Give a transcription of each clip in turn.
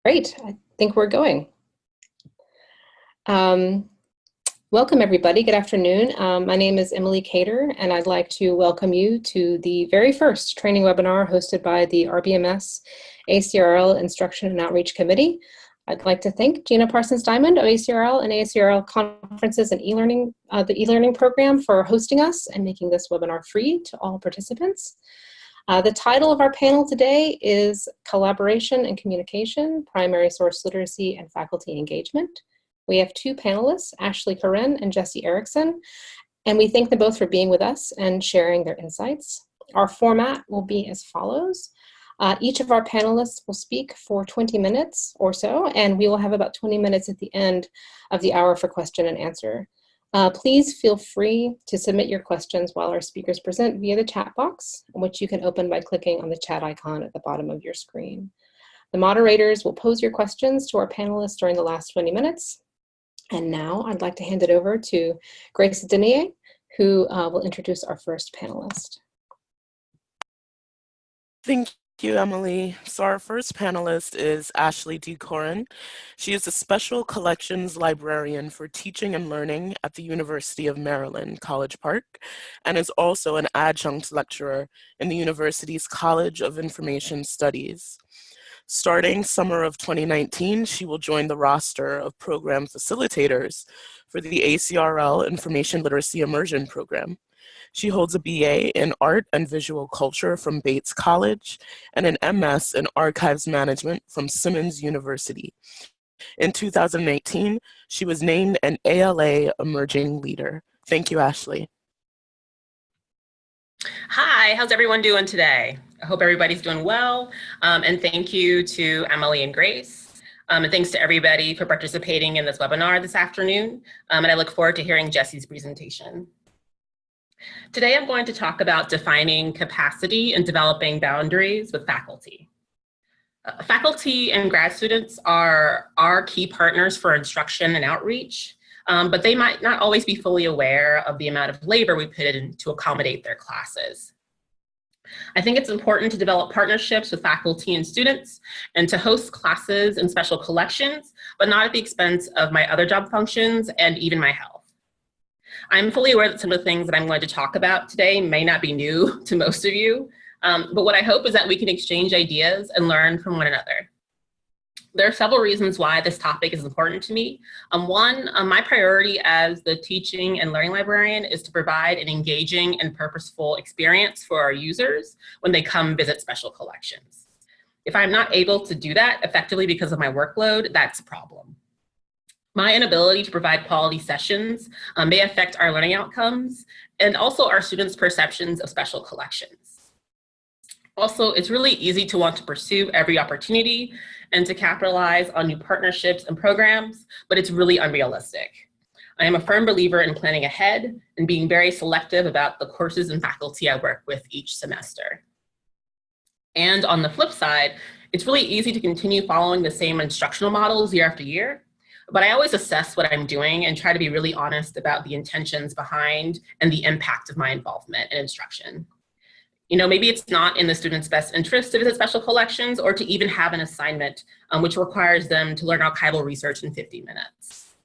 Great, I think we're going. Welcome everybody, good afternoon. My name is Emily Cater and I'd like to welcome you to the very first training webinar hosted by the RBMS ACRL Instruction and Outreach Committee. I'd like to thank Gina Parsons-Diamond of ACRL and ACRL Conferences and e-learning, the e-learning program for hosting us and making this webinar free to all participants. The title of our panel today is Collaboration and Communication, Primary Source Literacy and Faculty Engagement. We have two panelists, Ashley Koren and E Erikson, and we thank them both for being with us and sharing their insights. Our format will be as follows. Each of our panelists will speak for 20 minutes or so, and we will have about 20 minutes at the end of the hour for question and answer. Please feel free to submit your questions while our speakers present via the chat box, which you can open by clicking on the chat icon at the bottom of your screen. The moderators will pose your questions to our panelists during the last 20 minutes. And now I'd like to hand it over to Grace Denier, who will introduce our first panelist. Thank you, Emily. So our first panelist is Ashley D Koren. She is a special collections librarian for teaching and learning at the University of Maryland, College Park, and is also an adjunct lecturer in the university's College of Information Studies. Starting summer of 2019, she will join the roster of program facilitators for the ACRL Information Literacy Immersion Program. She holds a BA in Art and Visual Culture from Bates College and an MS in Archives Management from Simmons University. In 2018, she was named an ALA Emerging Leader. Thank you, Ashley. Hi, how's everyone doing today? I hope everybody's doing well. And thank you to Emily and Grace. And thanks to everybody for participating in this webinar this afternoon. And I look forward to hearing Jesse's presentation. Today, I'm going to talk about defining capacity and developing boundaries with faculty. Faculty and grad students are our key partners for instruction and outreach, but they might not always be fully aware of the amount of labor we put in to accommodate their classes. I think it's important to develop partnerships with faculty and students and to host classes and special collections, but not at the expense of my other job functions and even my health. I'm fully aware that some of the things that I'm going to talk about today may not be new to most of you, but what I hope is that we can exchange ideas and learn from one another. There are several reasons why this topic is important to me. One, my priority as the teaching and learning librarian is to provide an engaging and purposeful experience for our users when they come visit special collections. If I'm not able to do that effectively because of my workload, that's a problem. My inability to provide quality sessions may affect our learning outcomes and also our students' perceptions of special collections. Also, it's really easy to want to pursue every opportunity and to capitalize on new partnerships and programs, but it's really unrealistic. I am a firm believer in planning ahead and being very selective about the courses and faculty I work with each semester. And on the flip side, it's really easy to continue following the same instructional models year after year, but I always assess what I'm doing and try to be really honest about the intentions behind and the impact of my involvement in instruction. You know, maybe it's not in the student's best interest to visit special collections or to even have an assignment which requires them to learn archival research in 50 minutes.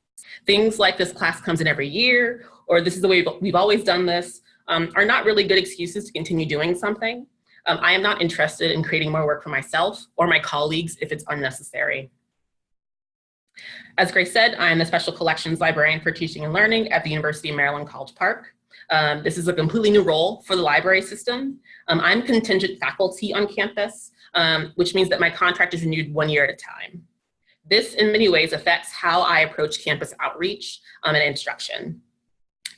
Things like this class comes in every year, or this is the way we've always done this, are not really good excuses to continue doing something. I am not interested in creating more work for myself or my colleagues if it's unnecessary. As Grace said, I am the Special Collections Librarian for Teaching and Learning at the University of Maryland, College Park. This is a completely new role for the library system. I'm contingent faculty on campus, which means that my contract is renewed 1 year at a time. This, in many ways, affects how I approach campus outreach and instruction.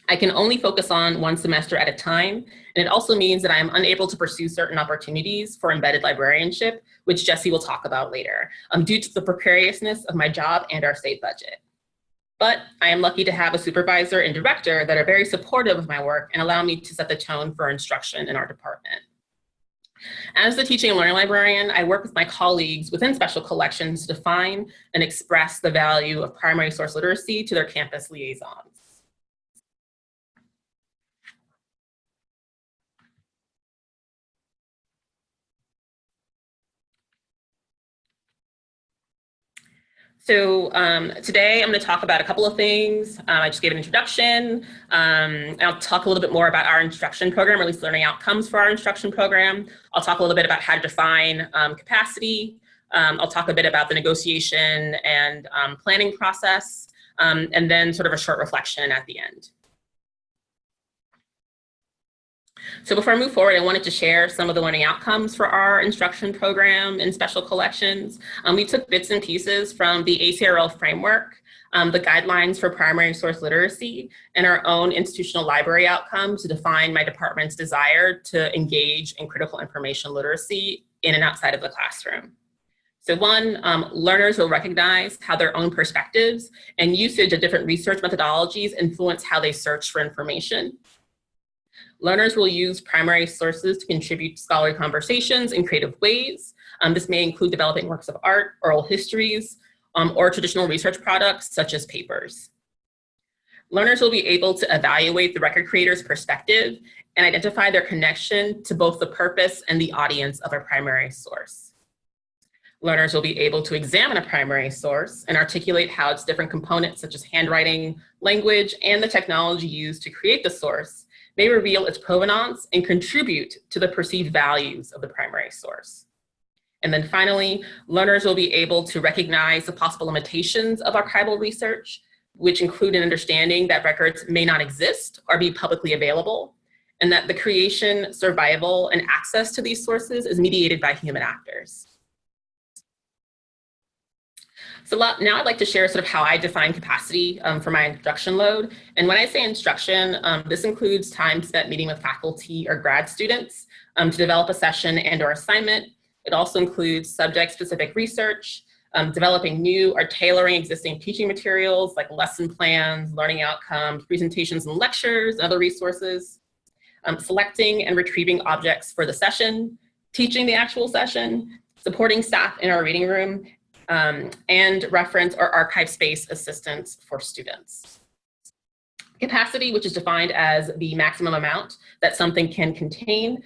I can only focus on one semester at a time, and it also means that I am unable to pursue certain opportunities for embedded librarianship, which Jesse will talk about later, due to the precariousness of my job and our state budget. But I am lucky to have a supervisor and director that are very supportive of my work and allow me to set the tone for instruction in our department. As the teaching and learning librarian, I work with my colleagues within special collections to define and express the value of primary source literacy to their campus liaisons. So today I'm going to talk about a couple of things. I just gave an introduction. I'll talk a little bit more about our instruction program, or at least learning outcomes for our instruction program. I'll talk a little bit about how to define capacity. I'll talk a bit about the negotiation and planning process, and then sort of a short reflection at the end. So before I move forward, I wanted to share some of the learning outcomes for our instruction program in special collections. We took bits and pieces from the ACRL framework, the guidelines for primary source literacy, and our own institutional library outcomes to define my department's desire to engage in critical information literacy in and outside of the classroom. So one, learners will recognize how their own perspectives and usage of different research methodologies influence how they search for information. Learners will use primary sources to contribute to scholarly conversations in creative ways. This may include developing works of art, oral histories, or traditional research products such as papers. Learners will be able to evaluate the record creator's perspective and identify their connection to both the purpose and the audience of a primary source. Learners will be able to examine a primary source and articulate how its different components such as handwriting, language, and the technology used to create the source may reveal its provenance and contribute to the perceived values of the primary source. And then finally, learners will be able to recognize the possible limitations of archival research, which include an understanding that records may not exist or be publicly available, and that the creation, survival, and access to these sources is mediated by human actors. So now I'd like to share sort of how I define capacity for my instruction load. And when I say instruction, this includes time spent meeting with faculty or grad students to develop a session and or assignment. It also includes subject-specific research, developing new or tailoring existing teaching materials like lesson plans, learning outcomes, presentations and lectures, and other resources, selecting and retrieving objects for the session, teaching the actual session, supporting staff in our reading room, and reference or archive space assistance for students. Capacity, which is defined as the maximum amount that something can contain,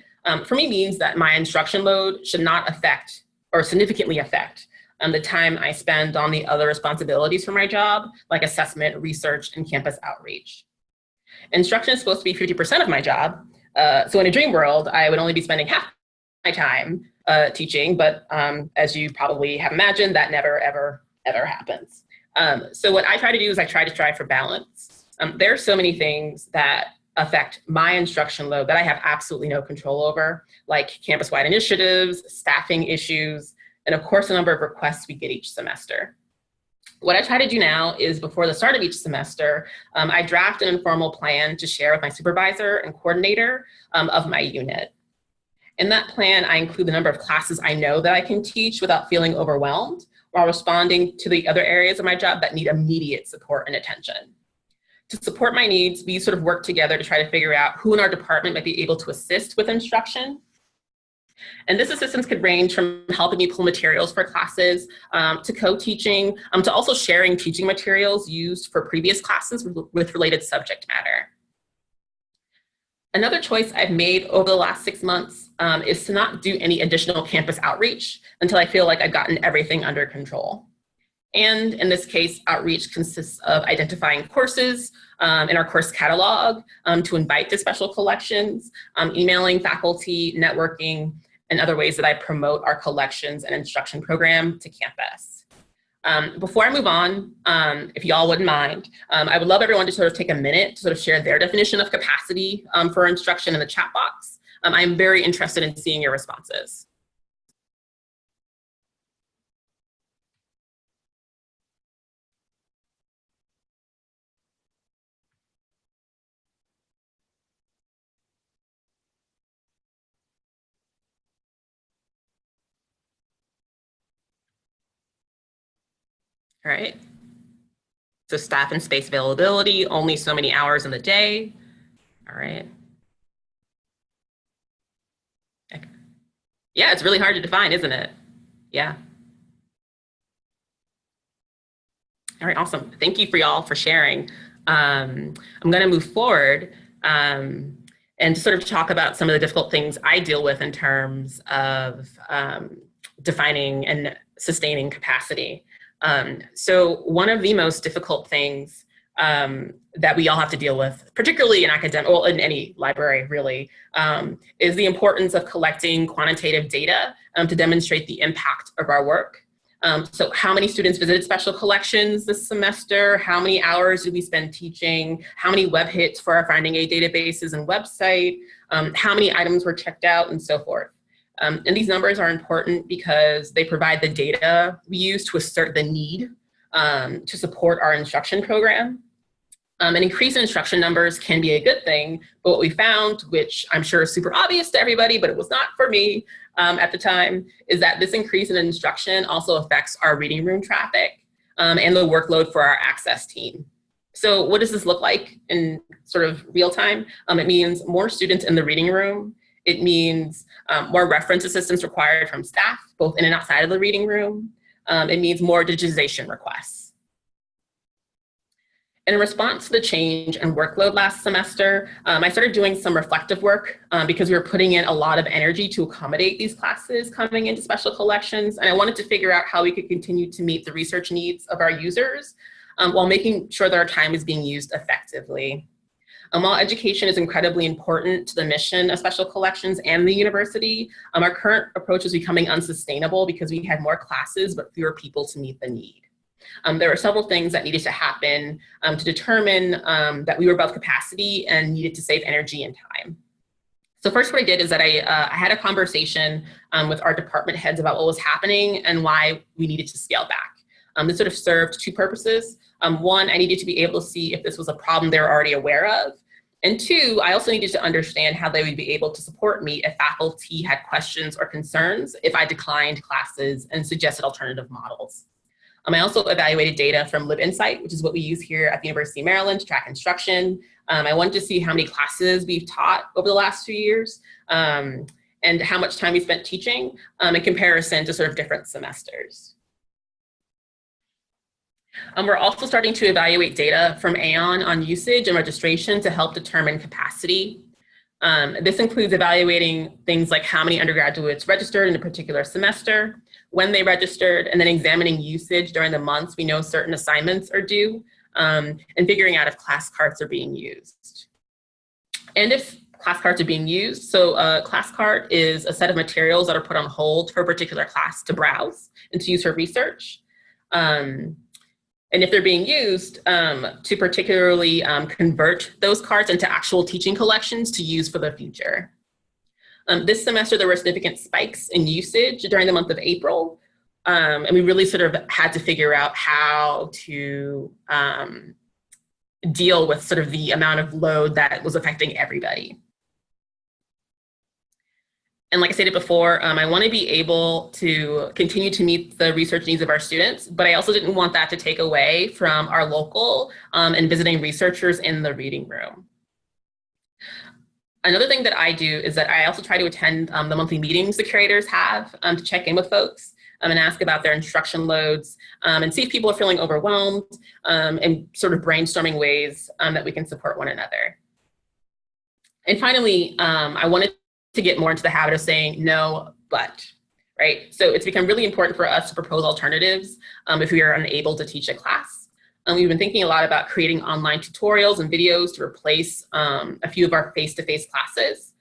for me means that my instruction load should not affect or significantly affect the time I spend on the other responsibilities for my job, like assessment, research, and campus outreach. Instruction is supposed to be 50% of my job, so in a dream world, I would only be spending half my time teaching, but as you probably have imagined, that never, ever happens. So what I try to do is I try to strive for balance. There are so many things that affect my instruction load that I have absolutely no control over, like campus-wide initiatives, staffing issues, and of course, the number of requests we get each semester. What I try to do now is before the start of each semester, I draft an informal plan to share with my supervisor and coordinator of my unit. In that plan, I include the number of classes I know that I can teach without feeling overwhelmed while responding to the other areas of my job that need immediate support and attention. To support my needs, we sort of work together to try to figure out who in our department might be able to assist with instruction. And this assistance could range from helping me pull materials for classes, to co-teaching, to also sharing teaching materials used for previous classes with related subject matter. Another choice I've made over the last 6 months is to not do any additional campus outreach until I feel like I've gotten everything under control. And in this case, outreach consists of identifying courses in our course catalog to invite to special collections, emailing faculty, networking, and other ways that I promote our collections and instruction program to campus. Before I move on, if y'all wouldn't mind, I would love everyone to sort of take a minute to sort of share their definition of capacity for instruction in the chat box. I'm very interested in seeing your responses. All right. So staff and space availability, only so many hours in the day. All right. Yeah, it's really hard to define, isn't it? Yeah. All right, awesome. Thank you for y'all for sharing. I'm gonna move forward and sort of talk about some of the difficult things I deal with in terms of defining and sustaining capacity. So one of the most difficult things that we all have to deal with, particularly in academic, well, in any library really, is the importance of collecting quantitative data to demonstrate the impact of our work. So how many students visited special collections this semester? How many hours did we spend teaching? How many web hits for our finding aid databases and website? How many items were checked out, and so forth. And these numbers are important because they provide the data we use to assert the need to support our instruction program. An increase in instruction numbers can be a good thing, but what we found, which I'm sure is super obvious to everybody, but it was not for me at the time, is that this increase in instruction also affects our reading room traffic and the workload for our access team. So what does this look like in sort of real time? It means more students in the reading room. It means more reference assistance required from staff, both in and outside of the reading room. It means more digitization requests. In response to the change in workload last semester, I started doing some reflective work because we were putting in a lot of energy to accommodate these classes coming into special collections. And I wanted to figure out how we could continue to meet the research needs of our users while making sure that our time is being used effectively. While education is incredibly important to the mission of special collections and the university, our current approach is becoming unsustainable because we had more classes but fewer people to meet the need. There were several things that needed to happen to determine that we were above capacity and needed to save energy and time. So first what I did is that I had a conversation with our department heads about what was happening and why we needed to scale back. This sort of served two purposes. One, I needed to be able to see if this was a problem they were already aware of. And two, I also needed to understand how they would be able to support me if faculty had questions or concerns if I declined classes and suggested alternative models. I also evaluated data from LibInsight, which is what we use here at the University of Maryland to track instruction. I wanted to see how many classes we've taught over the last 2 years and how much time we spent teaching in comparison to sort of different semesters. We're also starting to evaluate data from AON on usage and registration to help determine capacity. This includes evaluating things like how many undergraduates registered in a particular semester, when they registered, and then examining usage during the months we know certain assignments are due, and figuring out if class carts are being used. And if class carts are being used, so a class cart is a set of materials that are put on hold for a particular class to browse and to use for research. And if they're being used, to particularly convert those cards into actual teaching collections to use for the future. This semester, there were significant spikes in usage during the month of April, and we really sort of had to figure out how to deal with sort of the amount of load that was affecting everybody. And like I stated before, I want to be able to continue to meet the research needs of our students, but I also didn't want that to take away from our local and visiting researchers in the reading room. Another thing that I do is that I also try to attend the monthly meetings the curators have to check in with folks and ask about their instruction loads and see if people are feeling overwhelmed and sort of brainstorming ways that we can support one another. And finally, I wanted to get more into the habit of saying no, but, right? So it's become really important for us to propose alternatives if we are unable to teach a class. We've been thinking a lot about creating online tutorials and videos to replace a few of our face-to-face classes.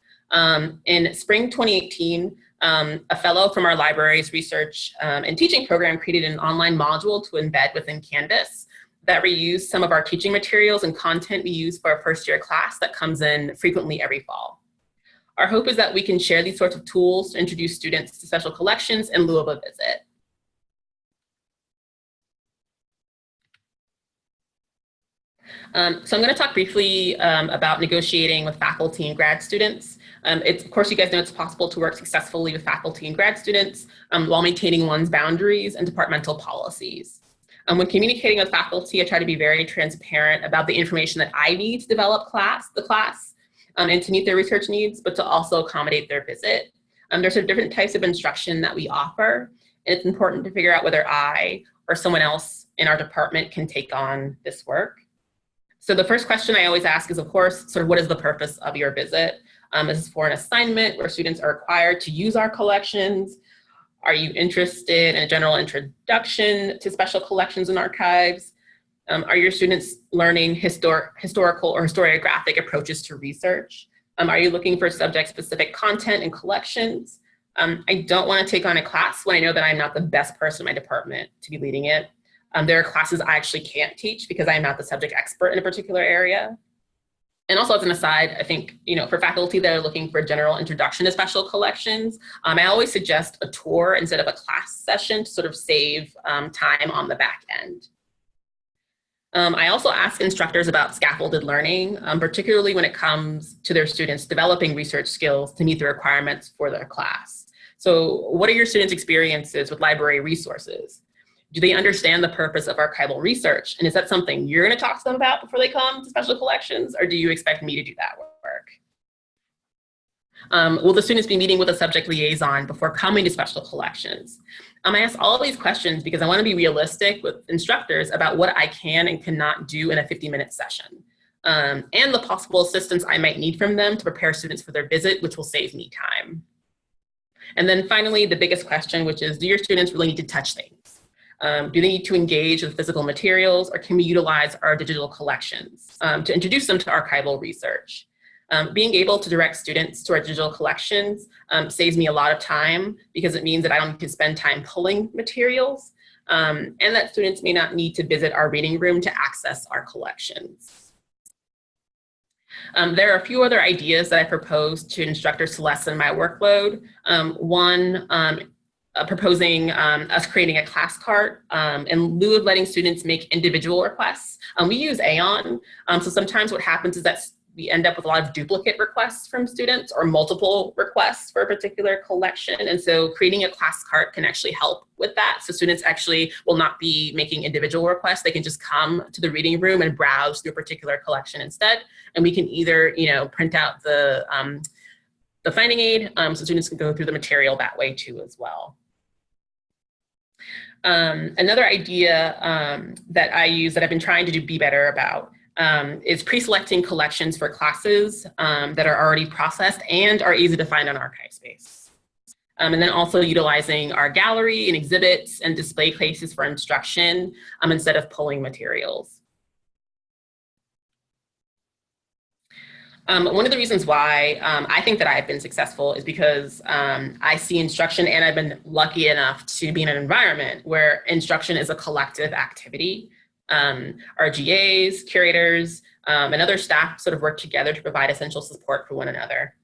In spring 2018, a fellow from our library's research and teaching program created an online module to embed within Canvas that reused some of our teaching materials and content we use for our first year class that comes in frequently every fall. Our hope is that we can share these sorts of tools to introduce students to special collections in lieu of a visit. So I'm going to talk briefly about negotiating with faculty and grad students. Of course, you guys know it's possible to work successfully with faculty and grad students while maintaining one's boundaries and departmental policies. When communicating with faculty, I try to be very transparent about the information that I need to develop the class and to meet their research needs, but to also accommodate their visit. There's different types of instruction that we offer, and it's important to figure out whether I or someone else in our department can take on this work. So the first question I always ask is, of course, sort of what is the purpose of your visit? Is this for an assignment where students are required to use our collections? Are you interested in a general introduction to special collections and archives? Are your students learning historical or historiographic approaches to research? Are you looking for subject-specific content and collections? I don't want to take on a class when I know that I'm not the best person in my department to be leading it. There are classes I actually can't teach because I'm not the subject expert in a particular area. And also, as an aside, I think, for faculty that are looking for a general introduction to special collections, I always suggest a tour instead of a class session to sort of save time on the back end. I also ask instructors about scaffolded learning, particularly when it comes to their students developing research skills to meet the requirements for their class. So what are your students' experiences with library resources? Do they understand the purpose of archival research? And is that something you're going to talk to them about before they come to special collections, or do you expect me to do that work? Will the students be meeting with a subject liaison before coming to special collections? I ask all of these questions because I want to be realistic with instructors about what I can and cannot do in a 50-minute session, and the possible assistance I might need from them to prepare students for their visit, which will save me time. And then finally, the biggest question, which is, do your students really need to touch things? Do they need to engage with physical materials, or can we utilize our digital collections to introduce them to archival research? Being able to direct students to our digital collections saves me a lot of time because it means that I don't need to spend time pulling materials, and that students may not need to visit our reading room to access our collections. There are a few other ideas that I propose to instructors to lessen my workload. One, proposing us creating a class cart in lieu of letting students make individual requests. We use Aon, so sometimes what happens is that we end up with a lot of duplicate requests from students or multiple requests for a particular collection. And so creating a class cart can actually help with that. So students actually will not be making individual requests. They can just come to the reading room and browse through a particular collection instead. And we can either, print out the finding aid so students can go through the material that way too as well. Another idea that I use that I've been trying to be better about is pre-selecting collections for classes that are already processed and are easy to find on ArchivesSpace. And then also utilizing our gallery and exhibits and display cases for instruction instead of pulling materials. One of the reasons why I think that I've been successful is because I see instruction, and I've been lucky enough to be in an environment where instruction is a collective activity. Our GAs, curators, and other staff sort of work together to provide essential support for one another.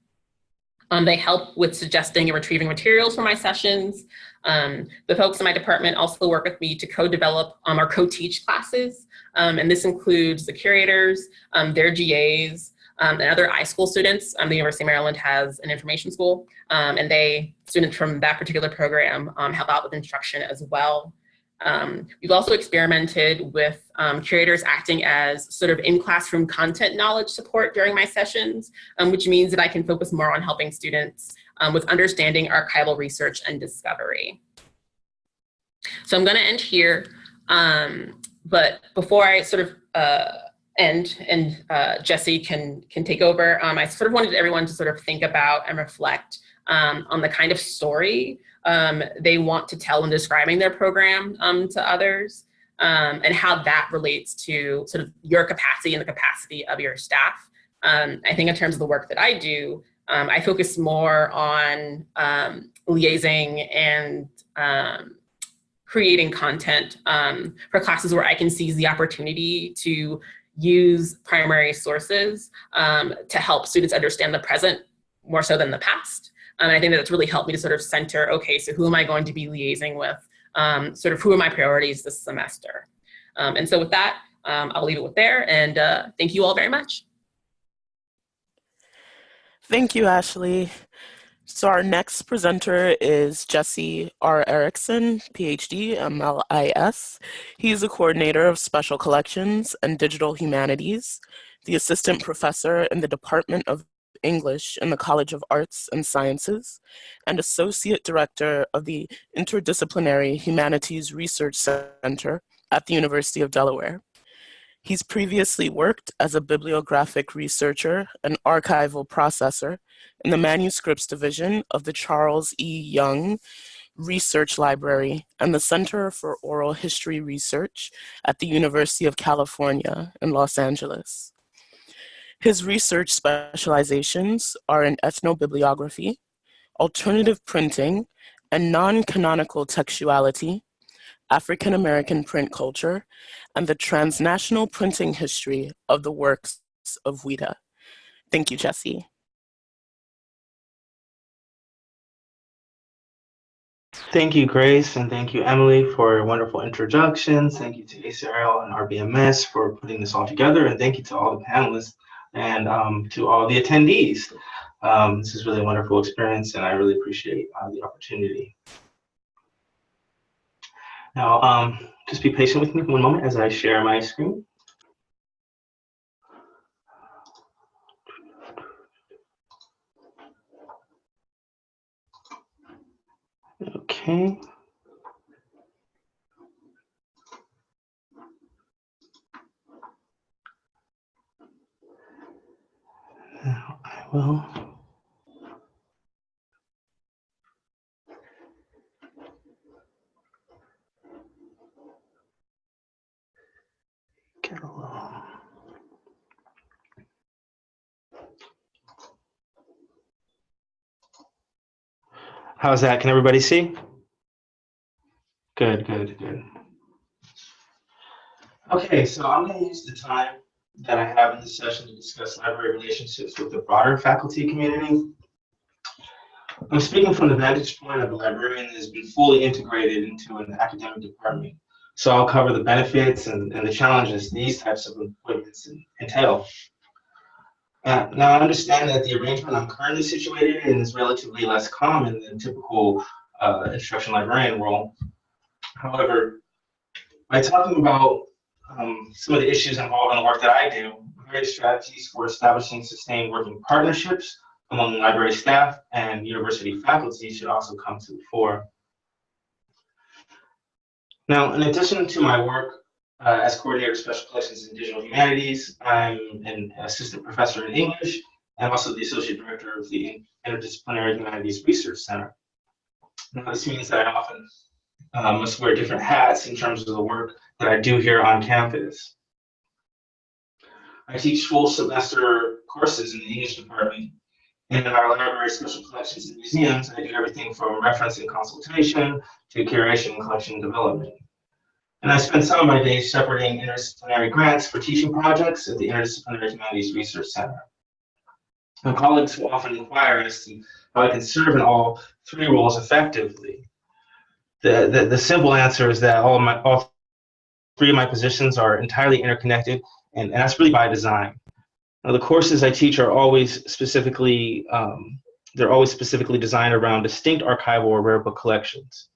They help with suggesting and retrieving materials for my sessions. The folks in my department also work with me to co-develop or co-teach classes. And this includes the curators, their GAs, and other iSchool students. The University of Maryland has an information school, and students from that particular program help out with instruction as well. We've also experimented with curators acting as sort of in-classroom content knowledge support during my sessions, which means that I can focus more on helping students with understanding archival research and discovery. So I'm going to end here, but before I sort of end and Jesse can take over, I sort of wanted everyone to sort of think about and reflect on the kind of story they want to tell in describing their program to others, and how that relates to sort of your capacity and the capacity of your staff. I think in terms of the work that I do, I focus more on liaising and creating content for classes where I can seize the opportunity to use primary sources to help students understand the present more so than the past. And I think that's really helped me to sort of center, okay, so who am I going to be liaising with? Sort of who are my priorities this semester? And so with that, I'll leave it with there, and thank you all very much. Thank you, Ashley. So our next presenter is Jesse R. Erikson, PhD, MLIS. He's a coordinator of special collections and digital humanities, the assistant professor in the Department of English in the College of Arts and Sciences, and associate director of the Interdisciplinary Humanities Research Center at the University of Delaware. He's previously worked as a bibliographic researcher and archival processor in the manuscripts division of the Charles E. Young Research Library, and the Center for Oral History Research at the University of California in Los Angeles. His research specializations are in ethnobibliography, alternative printing, and non-canonical textuality, African American print culture, and the transnational printing history of the works of Ouida. Thank you, Jesse. Thank you, Grace, and thank you, Emily, for wonderful introductions. Thank you to ACRL and RBMS for putting this all together, and thank you to all the panelists and to all the attendees. This is really a wonderful experience, and I really appreciate the opportunity. Now, just be patient with me for one moment as I share my screen. Okay. Now I will get a little. How's that? Can everybody see? Good, good, good. Okay, so I'm going to use the time that I have in this session to discuss library relationships with the broader faculty community. I'm speaking from the vantage point of a librarian that has been fully integrated into an academic department. So I'll cover the benefits and the challenges these types of appointments entail. Now, I understand that the arrangement I'm currently situated in is relatively less common than typical instruction librarian role. However, by talking about some of the issues involved in the work that I do, various strategies for establishing sustained working partnerships among library staff and university faculty should also come to the fore. Now, in addition to my work as coordinator of special collections in digital humanities, I'm an assistant professor in English and also the associate director of the Interdisciplinary Humanities Research Center. Now, this means that I often must wear different hats in terms of the work that I do here on campus. I teach full semester courses in the English department, and in our library special collections and museums, I do everything from reference and consultation to curation and collection development. And I spend some of my days shepherding interdisciplinary grants for teaching projects at the Interdisciplinary Humanities Research Center. My colleagues will often inquire as to how I can serve in all three roles effectively. The simple answer is that all three of my positions are entirely interconnected, and that's really by design. Now, the courses I teach are always specifically designed around distinct archival or rare book collections.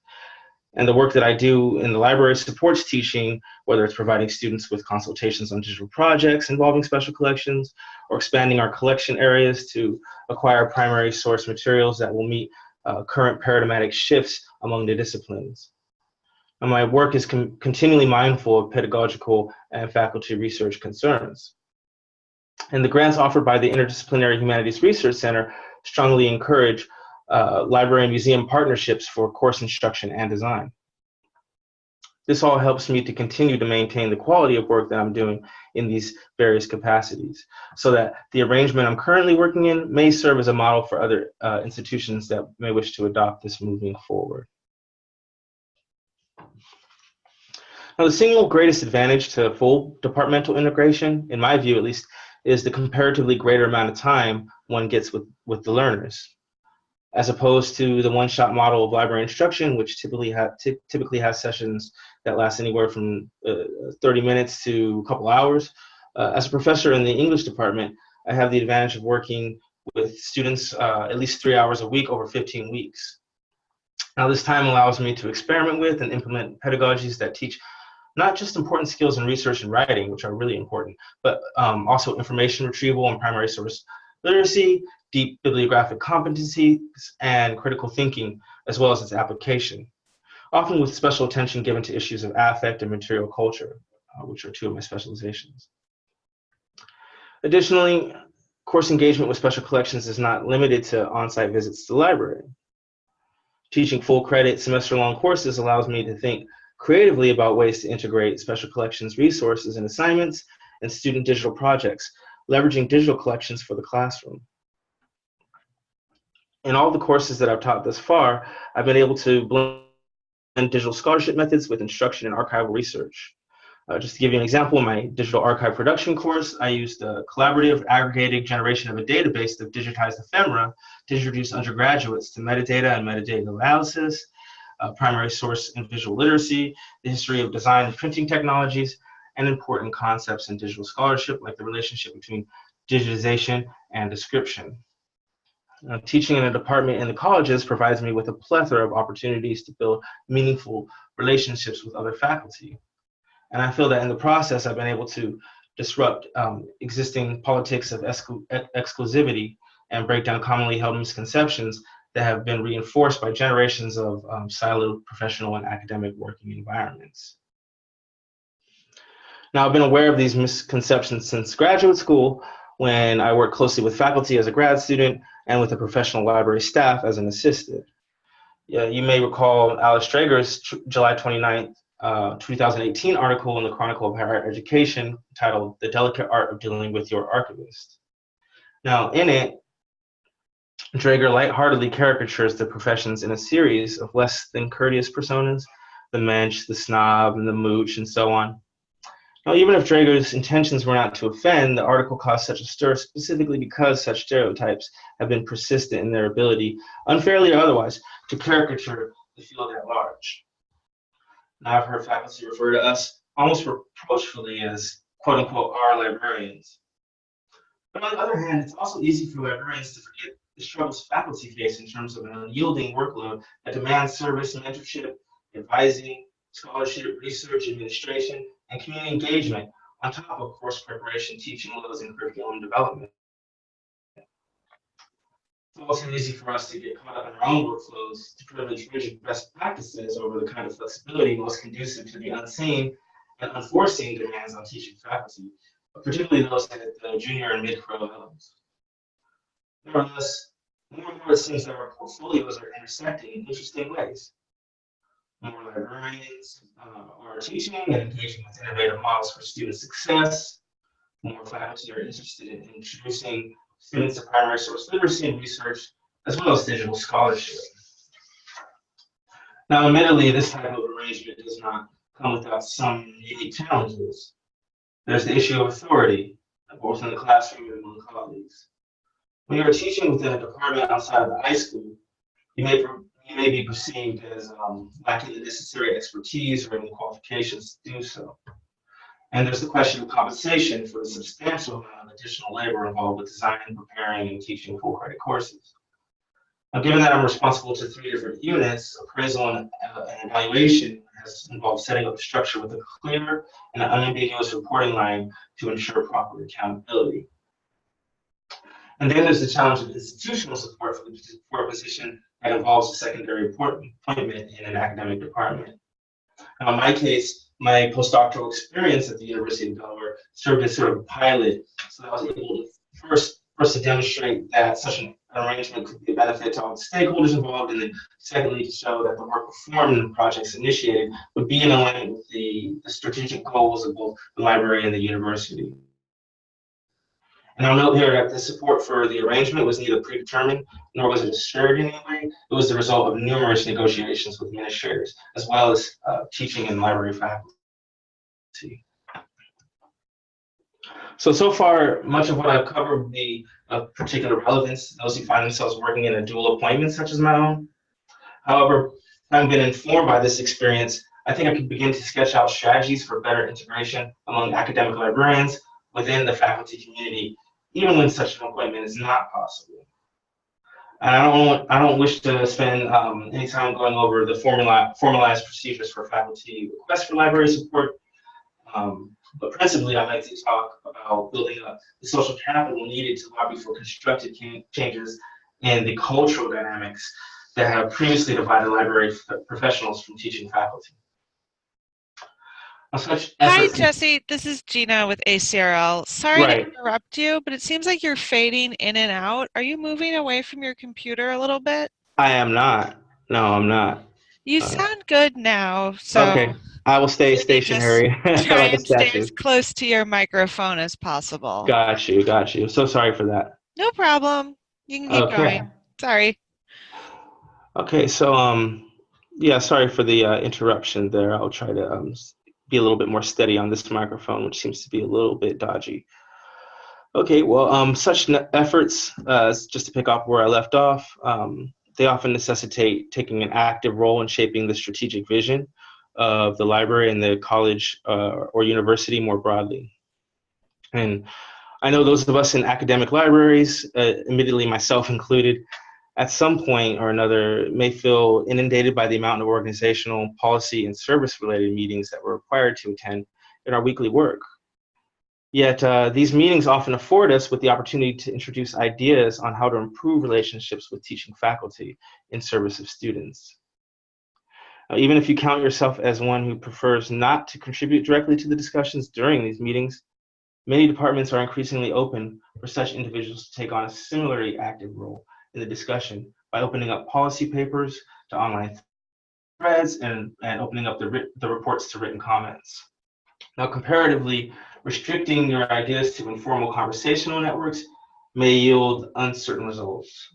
And the work that I do in the library supports teaching, whether it's providing students with consultations on digital projects involving special collections, or expanding our collection areas to acquire primary source materials that will meet current paradigmatic shifts among the disciplines. And my work is continually mindful of pedagogical and faculty research concerns. And the grants offered by the Interdisciplinary Humanities Research Center strongly encourage library and museum partnerships for course instruction and design. This all helps me to continue to maintain the quality of work that I'm doing in these various capacities, so that the arrangement I'm currently working in may serve as a model for other institutions that may wish to adopt this moving forward. Now, the single greatest advantage to full departmental integration, in my view at least, is the comparatively greater amount of time one gets with the learners, as opposed to the one-shot model of library instruction, which typically has sessions that last anywhere from 30 minutes to a couple hours. As a professor in the English department, I have the advantage of working with students at least 3 hours a week over 15 weeks. Now, this time allows me to experiment with and implement pedagogies that teach not just important skills in research and writing, which are really important, but also information retrieval and primary source literacy, deep bibliographic competencies, and critical thinking, as well as its application, often with special attention given to issues of affect and material culture, which are two of my specializations. Additionally, course engagement with special collections is not limited to on-site visits to the library. Teaching full credit semester-long courses allows me to think creatively about ways to integrate special collections resources and assignments and student digital projects, leveraging digital collections for the classroom. In all the courses that I've taught thus far, I've been able to blend digital scholarship methods with instruction and archival research. Just to give you an example, in my digital archive production course, I used a collaborative aggregated generation of a database of digitized ephemera to introduce undergraduates to metadata and metadata analysis, primary source and visual literacy, the history of design and printing technologies, and important concepts in digital scholarship like the relationship between digitization and description. Teaching in a department in the colleges provides me with a plethora of opportunities to build meaningful relationships with other faculty. And I feel that in the process, I've been able to disrupt existing politics of exclusivity and break down commonly held misconceptions that have been reinforced by generations of siloed professional and academic working environments. Now, I've been aware of these misconceptions since graduate school, when I worked closely with faculty as a grad student and with the professional library staff as an assistant. Yeah, you may recall Alice Strager's July 29th, 2018 article in the Chronicle of Higher Education titled "The Delicate Art of Dealing with Your Archivist." Now, in it, Drager lightheartedly caricatures the professions in a series of less than courteous personas: the mensch, the snob, and the mooch, and so on. Now, even if Drager's intentions were not to offend, the article caused such a stir specifically because such stereotypes have been persistent in their ability, unfairly or otherwise, to caricature the field at large. Now, I've heard faculty refer to us almost reproachfully as quote-unquote our librarians. But on the other hand, it's also easy for librarians to forget the struggles faculty face in terms of an unyielding workload that demands service, mentorship, advising, scholarship, research, administration, and community engagement, on top of course preparation, teaching loads, and curriculum development. It's also easy for us to get caught up in our own workflows to privilege rigid best practices over the kind of flexibility most conducive to the unseen and unforeseen demands on teaching faculty, particularly those at the junior and mid-pro levels. Nevertheless, more and more it seems that our portfolios are intersecting in interesting ways. More librarians are teaching and engaging with innovative models for student success. More faculty are interested in introducing students to primary source literacy and research, as well as digital scholarship. Now, admittedly, this type of arrangement does not come without some unique challenges. There's the issue of authority, both in the classroom and among colleagues. When you're teaching within a department outside of the high school, you may be perceived as lacking the necessary expertise or even qualifications to do so. And there's the question of compensation for the substantial amount of additional labor involved with designing, preparing, and teaching full credit courses. Now, given that I'm responsible to 3 different units, appraisal and evaluation has involved setting up a structure with a clear and unambiguous reporting line to ensure proper accountability. And then there's the challenge of institutional support for a position that involves a secondary appointment in an academic department. Now, in my case, my postdoctoral experience at the University of Delaware served as sort of a pilot, so I was able to first to demonstrate that such an arrangement could be a benefit to all the stakeholders involved, and then secondly, to show that the work performed and the projects initiated would be in alignment with the strategic goals of both the library and the university. And I'll note here that the support for the arrangement was neither predetermined nor was it assured in any way. It was the result of numerous negotiations with administrators, as well as teaching and library faculty. So far, much of what I've covered would be of particular relevance to those who find themselves working in a dual appointment such as my own. However, having been informed by this experience, I think I could begin to sketch out strategies for better integration among academic librarians within the faculty community, even when such an appointment is not possible. And I don't wish to spend any time going over the formalized procedures for faculty requests for library support, but principally I'd like to talk about building up the social capital needed to lobby for constructive changes in the cultural dynamics that have previously divided library professionals from teaching faculty. Hi, Jesse. This is Gina with ACRL. Sorry to interrupt you, but it seems like you're fading in and out. Are you moving away from your computer a little bit? I am not. No, I'm not. You sound good now, so Okay, I will stay maybe just stationary try like a and stay statue. as close to your microphone as possible. Got you, got you. So sorry for that. No problem. You can keep Okay. going. Sorry. Okay, so yeah, sorry for the interruption there. I'll try to be a little bit more steady on this microphone, which seems to be a little bit dodgy. Okay, well, such efforts, just to pick up where I left off, they often necessitate taking an active role in shaping the strategic vision of the library and the college or university more broadly. And I know those of us in academic libraries, admittedly myself included, at some point or another may feel inundated by the amount of organizational, policy, and service-related meetings that we're required to attend in our weekly work. Yet these meetings often afford us with the opportunity to introduce ideas on how to improve relationships with teaching faculty in service of students. Even if you count yourself as one who prefers not to contribute directly to the discussions during these meetings, many departments are increasingly open for such individuals to take on a similarly active role in the discussion by opening up policy papers to online threads and opening up the reports to written comments. Now, comparatively, restricting your ideas to informal conversational networks may yield uncertain results.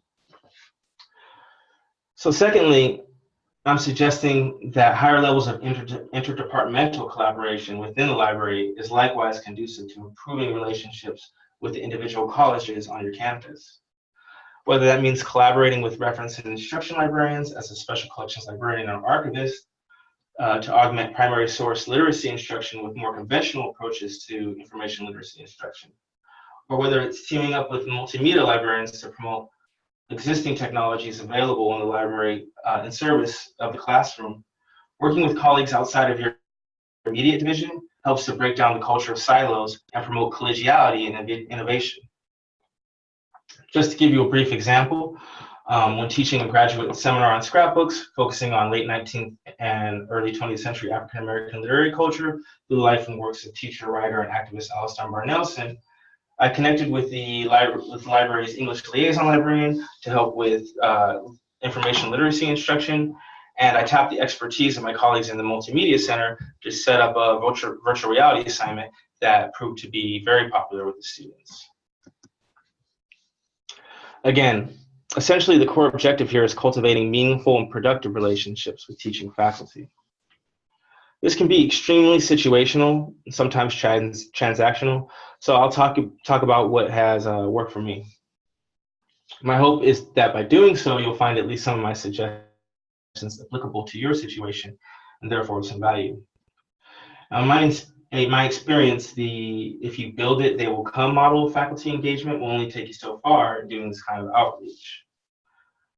So secondly, I'm suggesting that higher levels of interdepartmental collaboration within the library is likewise conducive to improving relationships with the individual colleges on your campus. Whether that means collaborating with reference and instruction librarians as a special collections librarian or archivist, to augment primary source literacy instruction with more conventional approaches to information literacy instruction, or whether it's teaming up with multimedia librarians to promote existing technologies available in the library in service of the classroom. Working with colleagues outside of your immediate division helps to break down the culture of silos and promote collegiality and innovation. Just to give you a brief example, when teaching a graduate seminar on scrapbooks, focusing on late 19th and early 20th century African American literary culture through the life and works of teacher, writer, and activist Alice Dunbar Nelson, I connected with the library's English liaison librarian to help with information literacy instruction, and I tapped the expertise of my colleagues in the Multimedia Center to set up a virtual reality assignment that proved to be very popular with the students. Again, essentially the core objective here is cultivating meaningful and productive relationships with teaching faculty. This can be extremely situational, sometimes transactional, so I'll talk about what has worked for me. My hope is that by doing so, you'll find at least some of my suggestions applicable to your situation and therefore some value. In my experience, the "if you build it, they will come" model of faculty engagement will only take you so far doing this kind of outreach.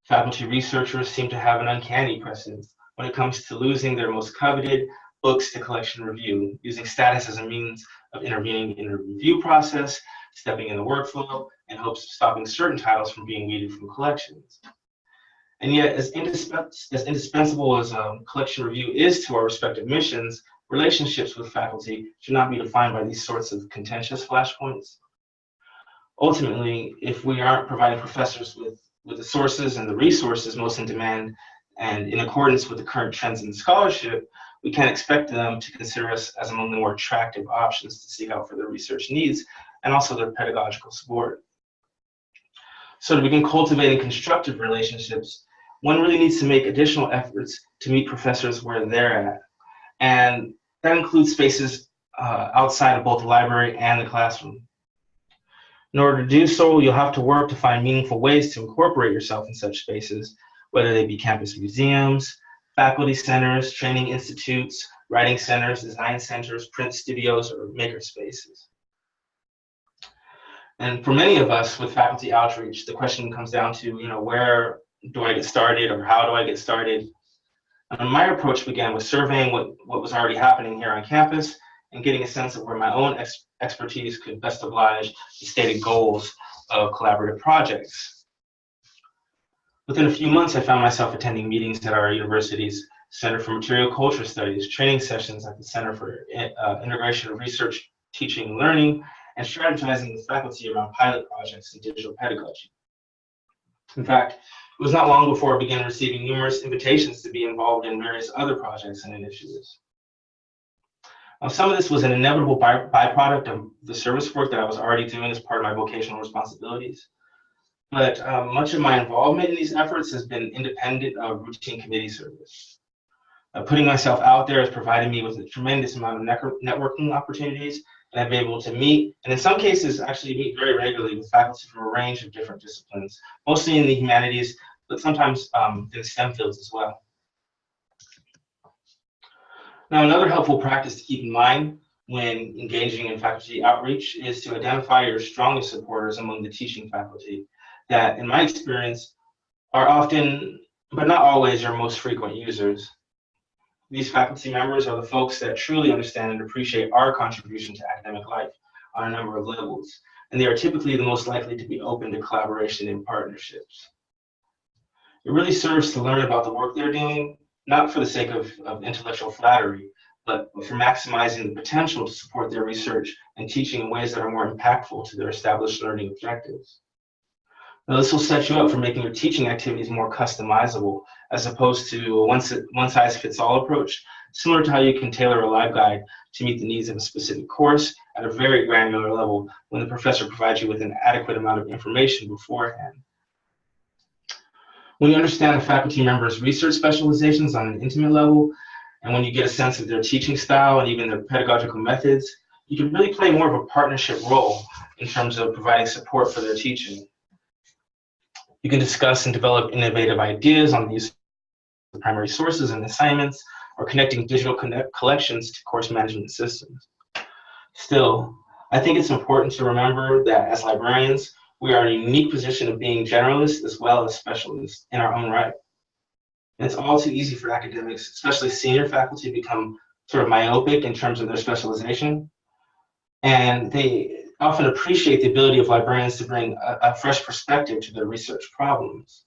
Faculty researchers seem to have an uncanny precedence when it comes to losing their most coveted books to collection review, using status as a means of intervening in the review process, stepping in the workflow, in hopes of stopping certain titles from being weeded from collections. And yet, as indispensable as collection review is to our respective missions, relationships with faculty should not be defined by these sorts of contentious flashpoints. Ultimately, if we aren't providing professors with the sources and the resources most in demand and in accordance with the current trends in scholarship, we can't expect them to consider us as among the more attractive options to seek out for their research needs and also their pedagogical support. So to begin cultivating constructive relationships, one really needs to make additional efforts to meet professors where they're at. And that includes spaces outside of both the library and the classroom. In order to do so, you'll have to work to find meaningful ways to incorporate yourself in such spaces, whether they be campus museums, faculty centers, training institutes, writing centers, design centers, print studios, or maker spaces. And for many of us with faculty outreach, the question comes down to, where do I get started or how do I get started? And my approach began with surveying what was already happening here on campus and getting a sense of where my own expertise could best oblige the stated goals of collaborative projects. Within a few months, I found myself attending meetings at our university's Center for Material Culture Studies, training sessions at the Center for Integration of Research, Teaching, and Learning, and strategizing with faculty around pilot projects in digital pedagogy. In fact, it was not long before I began receiving numerous invitations to be involved in various other projects and initiatives. Some of this was an inevitable byproduct of the service work that I was already doing as part of my vocational responsibilities. But much of my involvement in these efforts has been independent of routine committee service. Putting myself out there has provided me with a tremendous amount of networking opportunities, and I've been able to meet, and in some cases actually meet very regularly with faculty from a range of different disciplines, mostly in the humanities, but sometimes in STEM fields as well. Now, another helpful practice to keep in mind when engaging in faculty outreach is to identify your strongest supporters among the teaching faculty that, in my experience, are often, but not always, your most frequent users. These faculty members are the folks that truly understand and appreciate our contribution to academic life on a number of levels, and they are typically the most likely to be open to collaboration and partnerships. It really serves to learn about the work they're doing, not for the sake of intellectual flattery, but for maximizing the potential to support their research and teaching in ways that are more impactful to their established learning objectives. Now, this will set you up for making your teaching activities more customizable, as opposed to a one-size-fits-all approach, similar to how you can tailor a live guide to meet the needs of a specific course at a very granular level when the professor provides you with an adequate amount of information beforehand. When you understand a faculty member's research specializations on an intimate level, and when you get a sense of their teaching style and even their pedagogical methods, you can really play more of a partnership role in terms of providing support for their teaching. You can discuss and develop innovative ideas on the use of primary sources and assignments, or connecting digital collections to course management systems. Still, I think it's important to remember that as librarians, we are in a unique position of being generalists as well as specialists in our own right. And it's all too easy for academics, especially senior faculty, to become sort of myopic in terms of their specialization. And they often appreciate the ability of librarians to bring a fresh perspective to their research problems.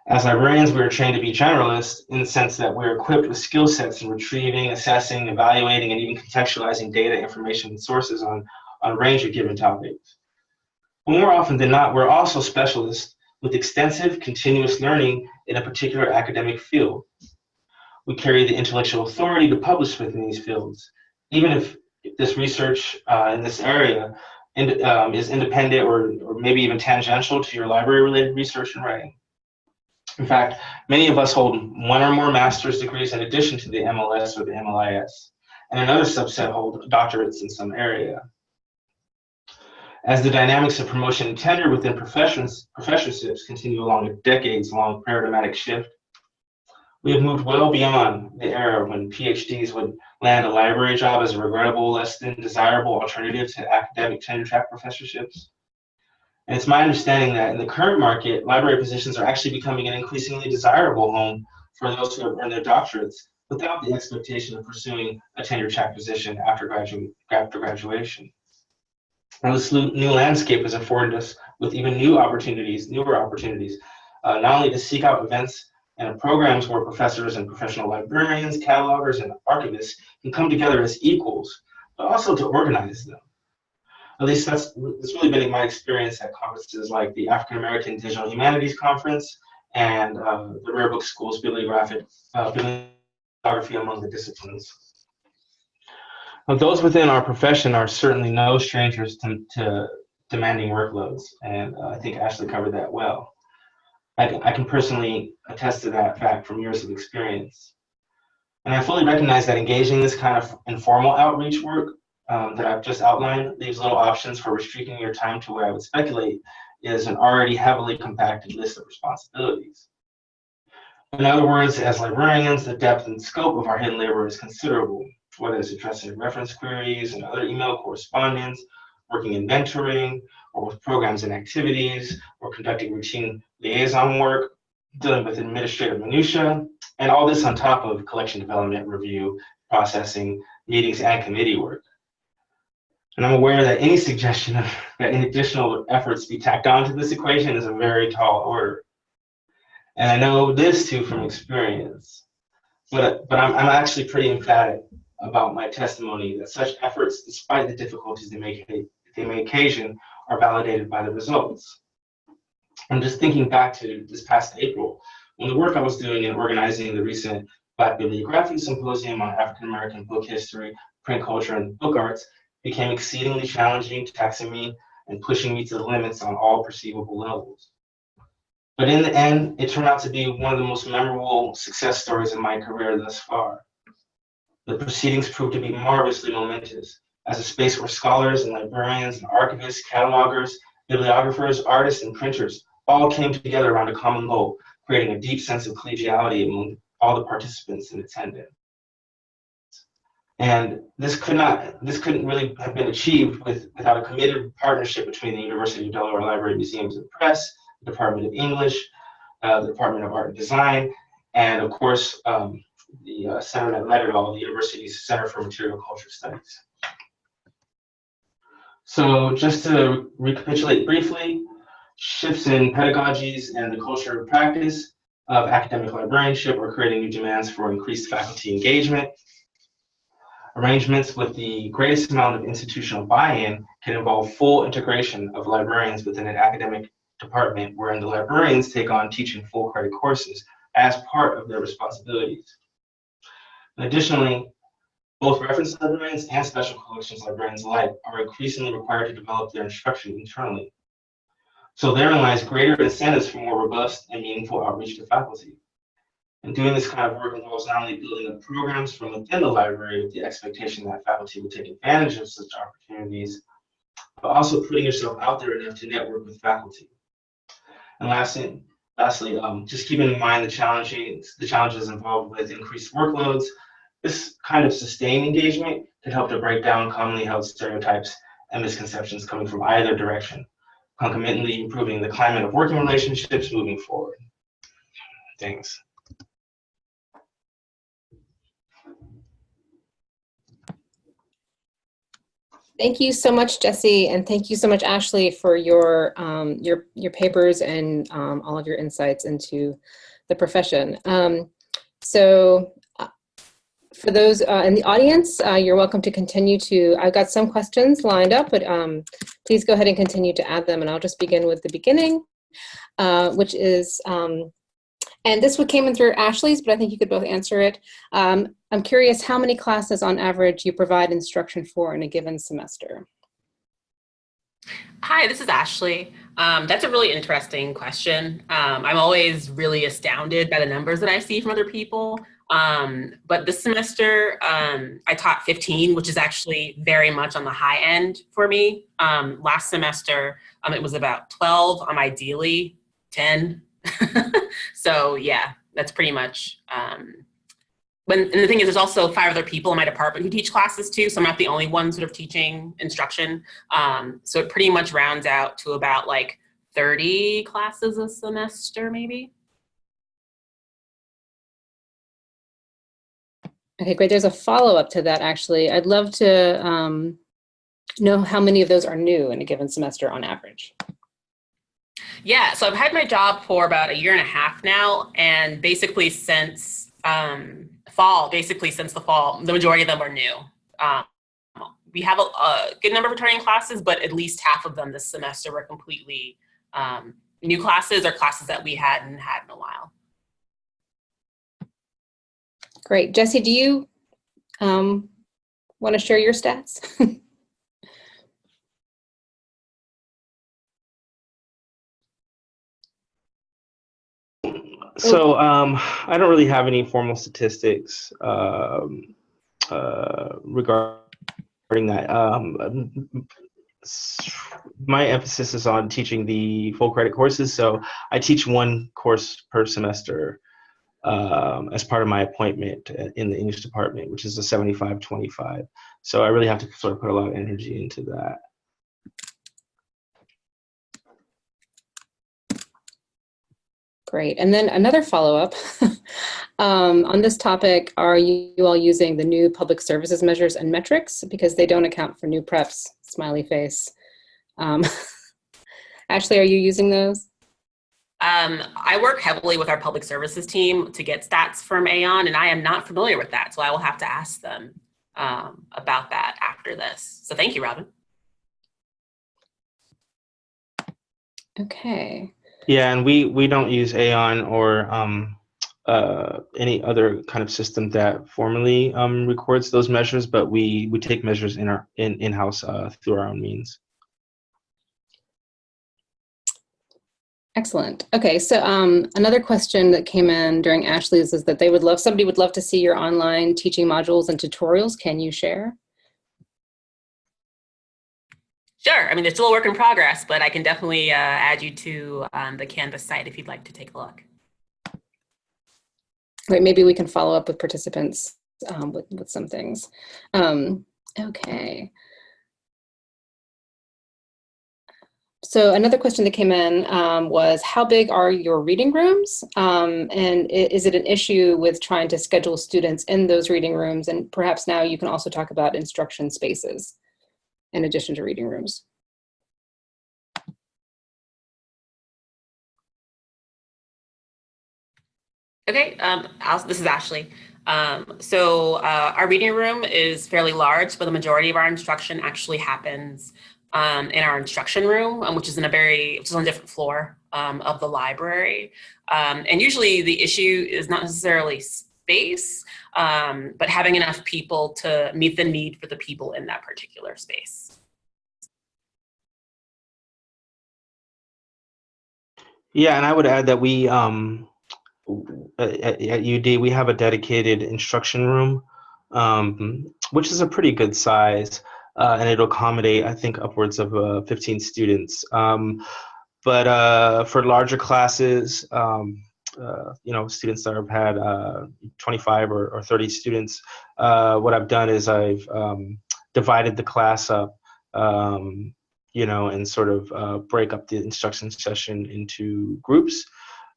As librarians, we are trained to be generalists in the sense that we're equipped with skill sets in retrieving, assessing, evaluating, and even contextualizing data, information, and sources on a range of given topics. But more often than not, we're also specialists with extensive continuous learning in a particular academic field. We carry the intellectual authority to publish within these fields, even if this research in this area is independent or maybe even tangential to your library-related research and writing. In fact, many of us hold one or more master's degrees in addition to the MLS or the MLIS, and another subset hold doctorates in some area. As the dynamics of promotion and tenure within professorships continue along a decades-long paradigmatic shift, we have moved well beyond the era when PhDs would land a library job as a regrettable, less than desirable alternative to academic tenure-track professorships. And it's my understanding that in the current market, library positions are actually becoming an increasingly desirable home for those who have earned their doctorates without the expectation of pursuing a tenure-track position after graduation. Now, this new landscape has afforded us with even newer opportunities, not only to seek out events and programs where professors and professional librarians, catalogers, and archivists can come together as equals, but also to organize them. At least that's really been my experience at conferences like the African American Digital Humanities Conference and the Rare Book School's bibliography among the disciplines. Now, those within our profession are certainly no strangers to demanding workloads, and I think Ashley covered that well. I can personally attest to that fact from years of experience. And I fully recognize that engaging this kind of informal outreach work that I've just outlined leaves little options for restricting your time to where I would speculate is an already heavily compacted list of responsibilities. In other words, as librarians, the depth and scope of our hidden labor is considerable, whether it's addressing reference queries and other email correspondence, working in mentoring, or with programs and activities, or conducting routine liaison work, dealing with administrative minutiae, and all this on top of collection development, review, processing, meetings, and committee work. And I'm aware that any suggestion that any additional efforts be tacked onto this equation is a very tall order. And I know this too from experience, but I'm actually pretty emphatic about my testimony that such efforts, despite the difficulties they may occasion, are validated by the results. I'm just thinking back to this past April, when the work I was doing in organizing the recent Black Bibliography Symposium on African American book history, print culture, and book arts became exceedingly challenging, taxing me and pushing me to the limits on all perceivable levels. But in the end, it turned out to be one of the most memorable success stories in my career thus far. The proceedings proved to be marvelously momentous as a space where scholars and librarians and archivists, catalogers, bibliographers, artists, and printers all came together around a common goal, creating a deep sense of collegiality among all the participants in attendance. And this couldn't really have been achieved without a committed partnership between the University of Delaware Library, Museums, and Press, the Department of English, the Department of Art and Design, and of course, the center that led it all, the university's Center for Material Culture Studies. So just to recapitulate briefly, shifts in pedagogies and the culture of practice of academic librarianship are creating new demands for increased faculty engagement. Arrangements with the greatest amount of institutional buy-in can involve full integration of librarians within an academic department, wherein the librarians take on teaching full credit courses as part of their responsibilities. Additionally, both reference librarians and special collections librarians alike are increasingly required to develop their instruction internally. So therein lies greater incentives for more robust and meaningful outreach to faculty. And doing this kind of work involves not only building up programs from within the library with the expectation that faculty will take advantage of such opportunities, but also putting yourself out there enough to network with faculty. And lastly, just keeping in mind the challenges involved with increased workloads, this kind of sustained engagement can help to break down commonly held stereotypes and misconceptions coming from either direction, concomitantly improving the climate of working relationships moving forward. Thanks. Thank you so much, Jesse, and thank you so much, Ashley, for your papers and all of your insights into the profession. For those in the audience, you're welcome to continue to, I've got some questions lined up, but please go ahead and continue to add them, and I'll just begin with the beginning, which is, and this one came in through Ashley's, but I think you could both answer it. I'm curious how many classes on average you provide instruction for in a given semester? Hi, this is Ashley. That's a really interesting question. I'm always really astounded by the numbers that I see from other people. But this semester, I taught 15, which is actually very much on the high end for me. Last semester, it was about 12. I'm ideally 10. So yeah, that's pretty much, and the thing is, there's also 5 other people in my department who teach classes too, so I'm not the only one sort of teaching instruction. So it pretty much rounds out to about like 30 classes a semester, maybe. Okay, great. There's a follow-up to that, actually. I'd love to know how many of those are new in a given semester on average. Yeah, so I've had my job for about 1.5 years now, and basically since the fall, the majority of them are new. We have a good number of returning classes, but at least half of them this semester were completely new classes or classes that we hadn't had in a while. Great. Jesse, do you want to share your stats? So I don't really have any formal statistics regarding that. My emphasis is on teaching the full credit courses. So I teach 1 course per semester as part of my appointment in the English department, which is a 75-25. So I really have to sort of put a lot of energy into that. Great. And then another follow-up on this topic, are you all using the new public services measures and metrics? Because they don't account for new preps, smiley face. Ashley, are you using those? I work heavily with our public services team to get stats from Aon, and I am not familiar with that, so I will have to ask them about that after this. So thank you, Robin. Okay. Yeah, and we don't use Aon or any other kind of system that formally records those measures, but we take measures in-house through our own means. Excellent. Okay, so another question that came in during Ashley's is that somebody would love to see your online teaching modules and tutorials. Can you share? Sure. I mean, it's still a work in progress, but I can definitely add you to the Canvas site if you'd like to take a look. Right, maybe we can follow up with participants with some things. Okay. So another question that came in was, how big are your reading rooms? And is it an issue with trying to schedule students in those reading rooms? And perhaps now you can also talk about instruction spaces in addition to reading rooms. Okay, this is Ashley. Our reading room is fairly large, but the majority of our instruction actually happens in our instruction room, which is on a different floor of the library. And usually the issue is not necessarily space, but having enough people to meet the need for the people in that particular space. Yeah, and I would add that we at UD, we have a dedicated instruction room, which is a pretty good size, and it'll accommodate, I think, upwards of 15 students. But for larger classes, students that have had 25 or 30 students, what I've done is I've divided the class up, and sort of break up the instruction session into groups.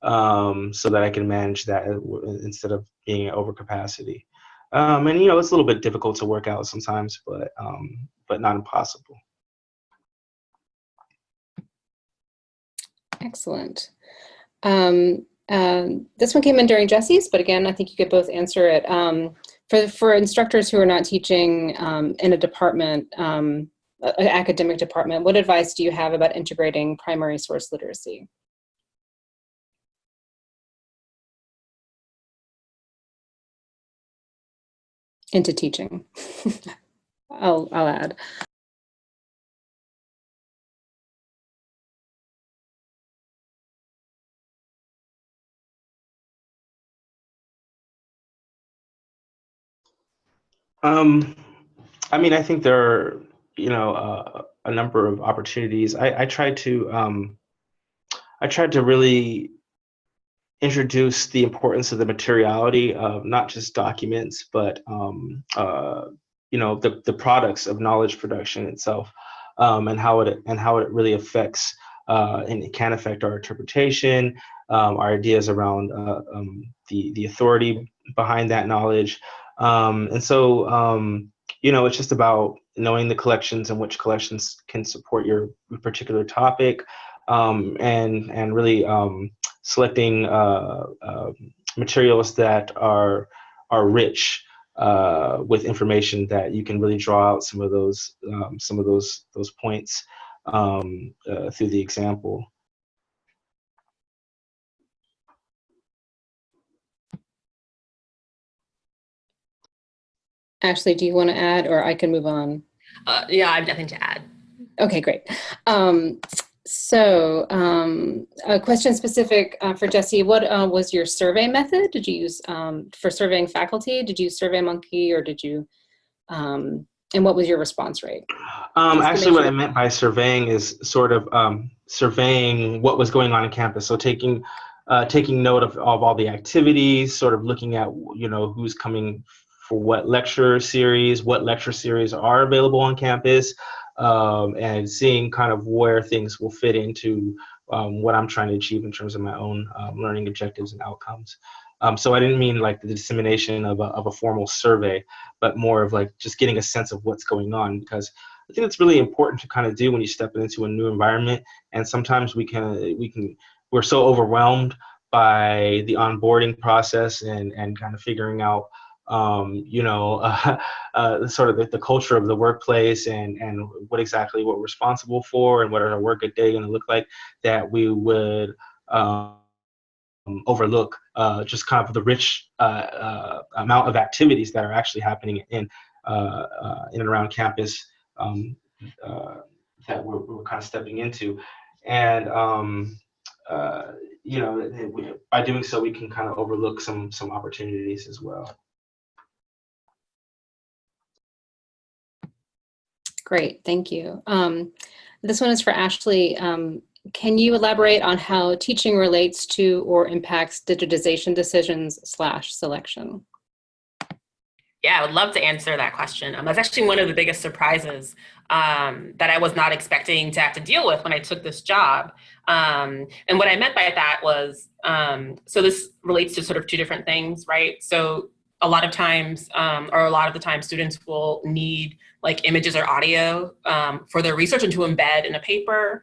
So that I can manage that instead of being at overcapacity. And it's a little bit difficult to work out sometimes, but not impossible. Excellent. This one came in during Jesse's, but again, I think you could both answer it. For instructors who are not teaching in a department, an academic department, what advice do you have about integrating primary source literacy? Into teaching. I'll add. I think there are, a number of opportunities. I tried to really introduce the importance of the materiality of not just documents, but the products of knowledge production itself, and how it really affects and it can affect our interpretation, our ideas around the authority behind that knowledge, and so it's just about knowing the collections and which collections can support your particular topic, and really selecting materials that are rich with information that you can really draw out some of those points through the example. Ashley, do you want to add, or I can move on? Yeah, I have nothing to add. Okay, great. So a question specific for Jesse, what was your survey method? Did you use, for surveying faculty, did you use SurveyMonkey, or did you, and what was your response rate? Actually, what I meant by surveying is sort of surveying what was going on in campus. So taking note of all the activities, sort of looking at, who's coming for what lecture series are available on campus, and seeing kind of where things will fit into what I'm trying to achieve in terms of my own learning objectives and outcomes. So I didn't mean like the dissemination of a formal survey, but more of like just getting a sense of what's going on, because I think it's really important to kind of do when you step into a new environment. And sometimes we're so overwhelmed by the onboarding process and kind of figuring out sort of the culture of the workplace and what we're responsible for and what our work day going to look like, that we would overlook just kind of the rich amount of activities that are actually happening in and around campus that we're kind of stepping into. And you know, by doing so, we can kind of overlook some opportunities as well. Great, thank you. This one is for Ashley. Can you elaborate on how teaching relates to or impacts digitization decisions / selection? Yeah, I would love to answer that question. That's actually one of the biggest surprises that I was not expecting to have to deal with when I took this job. And what I meant by that was, so this relates to sort of two different things, right? So a lot of times, or a lot of the time, students will need like images or audio for their research and to embed in a paper.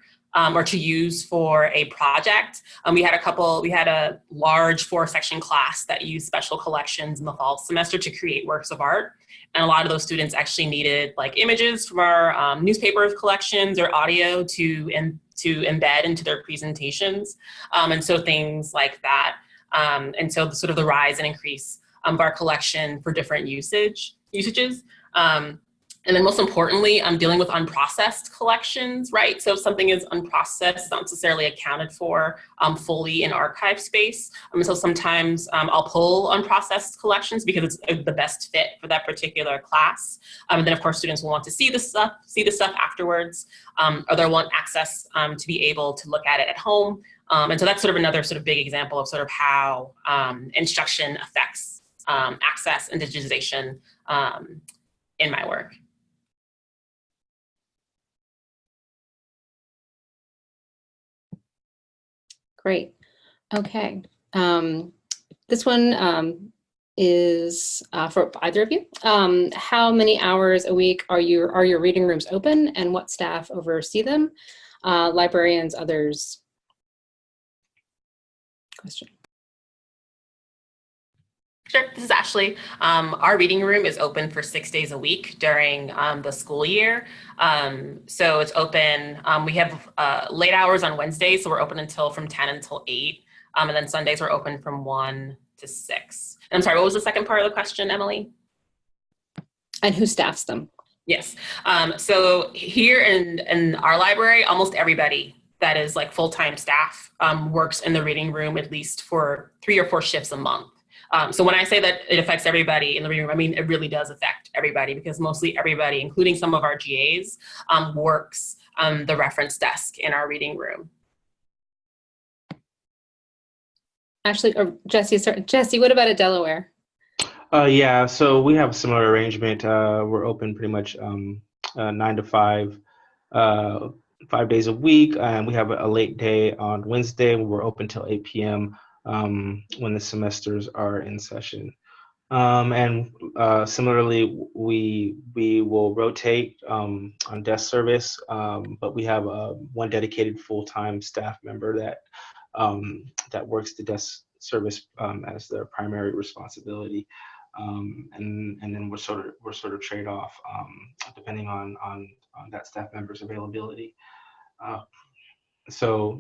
Or to use for a project. We had a large 4-section class that used special collections in the fall semester to create works of art. And a lot of those students actually needed like images from our newspaper collections or audio to embed into their presentations. And so things like that. And so sort of the rise and increase of our collection for different usages. And then most importantly, I'm dealing with unprocessed collections, right? So if something is unprocessed, it's not necessarily accounted for fully in archive space. So sometimes I'll pull unprocessed collections because it's the best fit for that particular class. And then of course, students will want to see the stuff afterwards, or they'll want access to be able to look at it at home. And so that's sort of another sort of big example of sort of how instruction affects access and digitization in my work. Great. Okay. This one is for either of you. How many hours a week are your reading rooms open, and what staff oversee them? Librarians, others? Question. Sure, this is Ashley. Our reading room is open for 6 days a week during the school year. So it's open, we have late hours on Wednesdays, so we're open from 10 until 8. And then Sundays we're open from 1 to 6. And I'm sorry, what was the second part of the question, Emily? And who staffs them? Yes, so here in our library, almost everybody that is like full-time staff works in the reading room at least for 3 or 4 shifts a month. So when I say that it affects everybody in the reading room, I mean, it really does affect everybody because mostly everybody, including some of our GAs, works the reference desk in our reading room. Actually, or Jesse, sorry, Jesse, what about at Delaware? Yeah, so we have a similar arrangement. We're open pretty much 9 to 5, 5 days a week, and we have a late day on Wednesday. We're open till 8 p.m. When the semesters are in session. And similarly, we will rotate on desk service, but we have one dedicated full-time staff member that works the desk service as their primary responsibility. And then we're sort of trade off depending on that staff member's availability. So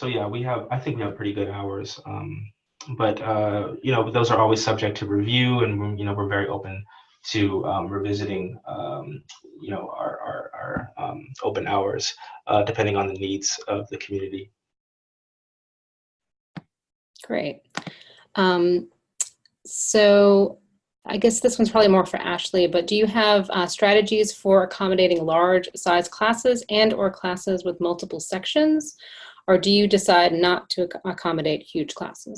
yeah, I think we have pretty good hours, but you know, those are always subject to review, and you know, we're very open to revisiting you know, our open hours depending on the needs of the community. Great. So I guess this one's probably more for Ashley, but do you have strategies for accommodating large size classes and/or classes with multiple sections, or do you decide not to accommodate huge classes?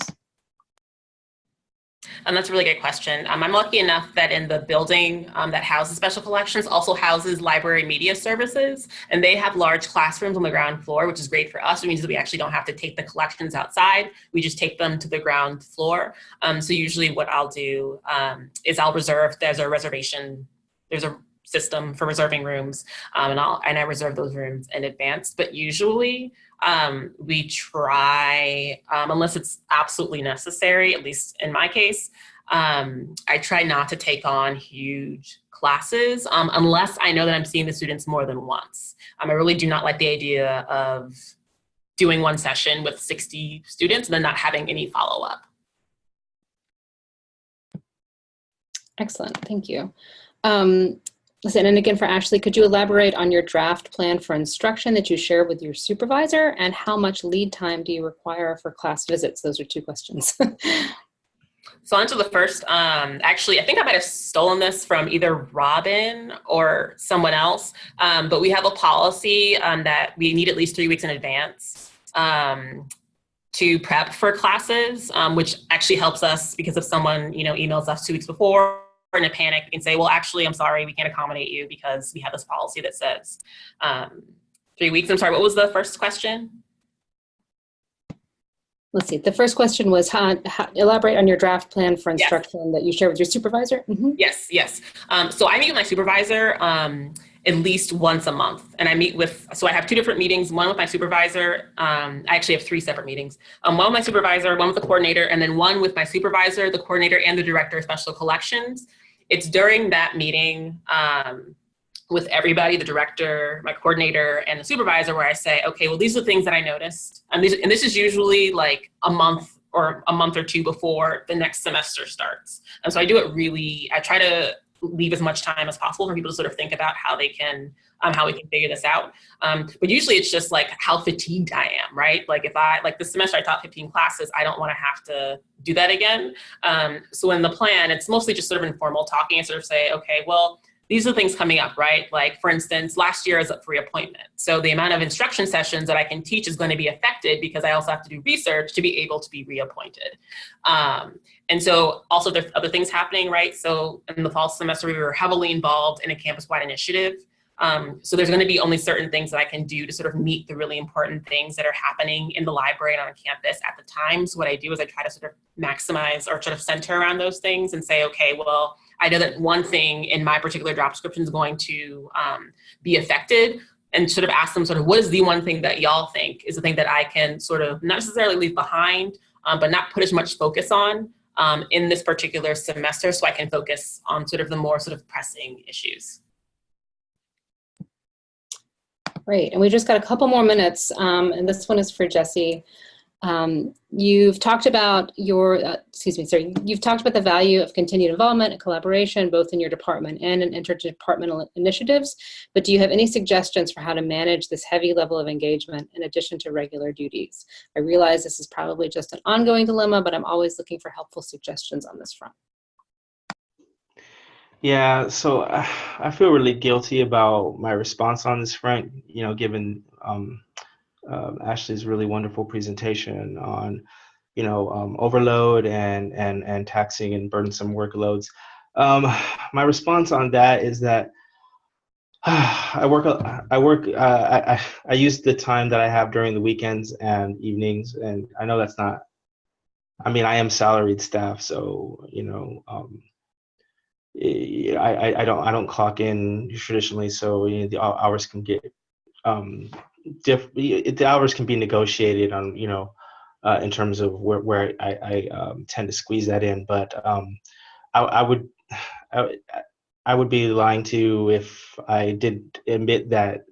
That's a really good question. I'm lucky enough that in the building that houses special collections also houses library media services, and they have large classrooms on the ground floor, which is great for us. It means that we actually don't have to take the collections outside. We just take them to the ground floor. So usually what I'll do is I'll reserve, there's a system for reserving rooms, and I reserve those rooms in advance. But usually we try, unless it's absolutely necessary, at least in my case, I try not to take on huge classes unless I know that I'm seeing the students more than once. I really do not like the idea of doing one session with 60 students and then not having any follow-up. Excellent, thank you. Listen, and again for Ashley, could you elaborate on your draft plan for instruction that you shared with your supervisor, and how much lead time do you require for class visits? Those are 2 questions. So on to the first, actually, I think I might have stolen this from either Robin or someone else, but we have a policy that we need at least 3 weeks in advance to prep for classes, which actually helps us because if someone, emails us 2 weeks before in a panic, we can say, well, actually, I'm sorry, we can't accommodate you because we have this policy that says 3 weeks. I'm sorry, what was the first question? Let's see. The first question was how elaborate on your draft plan for instruction that you share with your supervisor. Mm-hmm. Yes. So I meet with my supervisor at least once a month, and I meet with. So I have 2 different meetings. One with my supervisor. I actually have 3 separate meetings. One with my supervisor, one with the coordinator, and then one with my supervisor, the coordinator, and the director of special collections. It's during that meeting with everybody, the director, my coordinator, and the supervisor, where I say, okay, well, these are the things that I noticed. And this is usually like a month or 2 before the next semester starts. And so I do it really, I try to leave as much time as possible for people to sort of think about how they can, how we can figure this out. But usually it's just like how fatigued I am, right? Like if this semester I taught 15 classes, I don't want to have to do that again. So in the plan, it's mostly just sort of informal talking and sort of say, okay, well, these are things coming up, right? Like for instance, last year is up for reappointment. So the amount of instruction sessions that I can teach is going to be affected because I also have to do research to be able to be reappointed. And so also there's other things happening, right? So in the fall semester, we were heavily involved in a campus-wide initiative. So there's going to be only certain things that I can do to sort of meet the really important things that are happening in the library and on campus at the time. So what I do is I try to sort of maximize or sort of center around those things and say, okay, well, I know that one thing in my particular job description is going to be affected, and sort of ask them sort of what is the one thing that y'all think is the thing that I can sort of not necessarily leave behind, but not put as much focus on in this particular semester, so I can focus on sort of the more sort of pressing issues. Great, and we just got a couple more minutes, and this one is for Jessie. You've talked about you've talked about the value of continued involvement and collaboration, both in your department and in interdepartmental initiatives, but do you have any suggestions for how to manage this heavy level of engagement in addition to regular duties? I realize this is probably just an ongoing dilemma, but I'm always looking for helpful suggestions on this front. Yeah, so I feel really guilty about my response on this front, given Ashley's really wonderful presentation on, overload and taxing and burdensome workloads. My response on that is that I use the time that I have during the weekends and evenings, and I know that's not. I mean, I am salaried staff, so I don't clock in traditionally, so the hours can get the hours can be negotiated on in terms of where I tend to squeeze that in, but I would be lying to you if I did admit that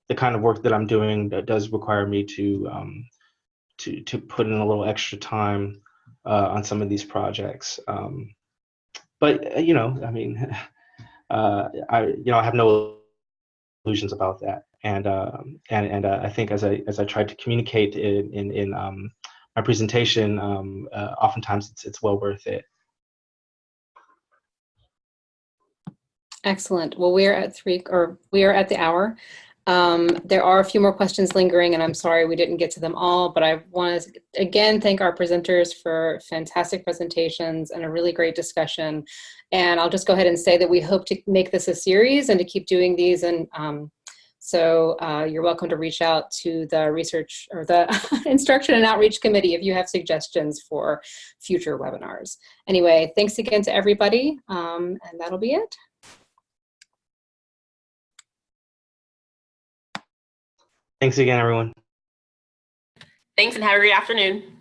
the kind of work that I'm doing that does require me to put in a little extra time on some of these projects. But I mean, I have no illusions about that, and I think as I tried to communicate in my presentation, oftentimes it's well worth it. Excellent. Well, we are at the hour. There are a few more questions lingering, and I'm sorry we didn't get to them all, but I want to again thank our presenters for fantastic presentations and a really great discussion. And I'll just go ahead and say that we hope to make this a series and to keep doing these. And so you're welcome to reach out to the research or the Instruction and Outreach Committee if you have suggestions for future webinars. Anyway, thanks again to everybody, and that'll be it. Thanks again, everyone. Thanks, and have a great afternoon.